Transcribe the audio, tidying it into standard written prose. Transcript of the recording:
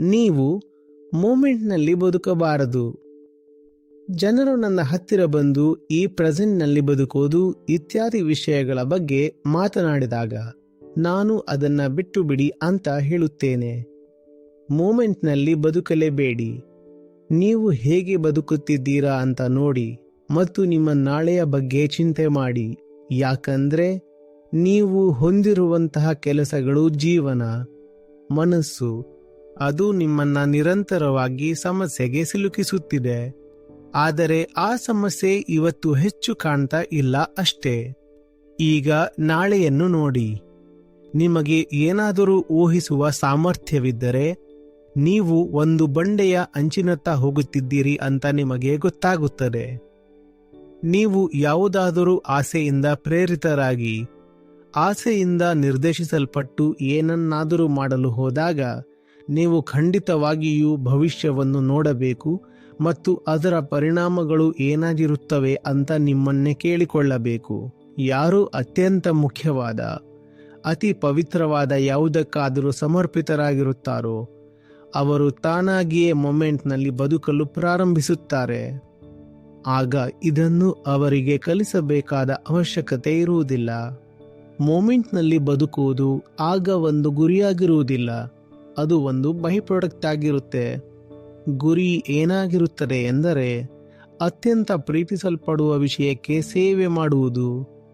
ನೀವು ಮೂಮೆಂಟ್ನಲ್ಲಿ ಬದುಕಬಾರದು. ಜನರು ನನ್ನ ಹತ್ತಿರ ಬಂದು ಈ ಪ್ರೆಸೆಂಟ್ನಲ್ಲಿ ಬದುಕೋದು ಇತ್ಯಾದಿ ವಿಷಯಗಳ ಬಗ್ಗೆ ಮಾತನಾಡಿದಾಗ ನಾನು ಅದನ್ನ ಬಿಟ್ಟು ಬಿಡಿ ಅಂತ ಹೇಳುತ್ತೇನೆ. ಮೂಮೆಂಟ್ನಲ್ಲಿ ಬದುಕಲೇಬೇಡಿ. ನೀವು ಹೇಗೆ ಬದುಕುತ್ತಿದ್ದೀರಾ ಅಂತ ನೋಡಿ ಮತ್ತು ನಿಮ್ಮ ನಾಳೆಯ ಬಗ್ಗೆ ಚಿಂತೆ ಮಾಡಿ. ಯಾಕಂದ್ರೆ ನೀವು ಹೊಂದಿರುವಂತಹ ಕೆಲಸಗಳು, ಜೀವನ, ಮನಸ್ಸು, ಅದು ನಿಮ್ಮನ್ನ ನಿರಂತರವಾಗಿ ಸಮಸ್ಯೆಗೆ ಸಿಲುಕಿಸುತ್ತಿದೆ. ಆದರೆ ಆ ಸಮಸ್ಯೆ ಇವತ್ತು ಹೆಚ್ಚು ಕಾಣ್ತಾ ಇಲ್ಲ ಅಷ್ಟೇ. ಈಗ ನಾಳೆಯನ್ನು ನೋಡಿ. ನಿಮಗೆ ಏನಾದರೂ ಊಹಿಸುವ ಸಾಮರ್ಥ್ಯವಿದ್ದರೆ ನೀವು ಒಂದು ಬಂಡೆಯ ಅಂಚಿನತ್ತ ಹೋಗುತ್ತಿದ್ದೀರಿ ಅಂತ ನಿಮಗೆ ಗೊತ್ತಾಗುತ್ತದೆ. ನೀವು ಯಾವುದಾದರೂ ಆಸೆಯಿಂದ ಪ್ರೇರಿತರಾಗಿ, ಆಸೆಯಿಂದ ನಿರ್ದೇಶಿಸಲ್ಪಟ್ಟು ಏನನ್ನಾದರೂ ಮಾಡಲು ಹೋದಾಗ ನೀವು ಖಂಡಿತವಾಗಿಯೂ ಭವಿಷ್ಯವನ್ನು ನೋಡಬೇಕು ಮತ್ತು ಅದರ ಪರಿಣಾಮಗಳು ಏನಾಗಿರುತ್ತವೆ ಅಂತ ನಿಮ್ಮನ್ನೇ ಕೇಳಿಕೊಳ್ಳಬೇಕು. ಯಾರು ಅತ್ಯಂತ ಮುಖ್ಯವಾದ, ಅತಿ ಪವಿತ್ರವಾದ ಯಾವುದಕ್ಕಾದರೂ ಸಮರ್ಪಿತರಾಗಿರುತ್ತಾರೋ ಅವರು ತಾನಾಗಿಯೇ ಮೊಮೆಂಟ್ನಲ್ಲಿ ಬದುಕಲು ಪ್ರಾರಂಭಿಸುತ್ತಾರೆ. ಆಗ ಇದನ್ನು ಅವರಿಗೆ ಕಲಿಸಬೇಕಾದ ಅವಶ್ಯಕತೆ ಇರುವುದಿಲ್ಲ. ಮೊಮೆಂಟ್ನಲ್ಲಿ ಬದುಕುವುದು ಆಗ ಒಂದು ಗುರಿಯಾಗಿರುವುದಿಲ್ಲ, ಅದು ಒಂದು ಬೈ ಪ್ರಾಡಕ್ಟ್ ಆಗಿರುತ್ತೆ. ಗುರಿ ಏನಾಗಿರುತ್ತದೆ ಎಂದರೆ ಅತ್ಯಂತ ಪ್ರೀತಿಸಲ್ಪಡುವ ವಿಷಯಕ್ಕೆ ಸೇವೆ ಮಾಡುವುದು.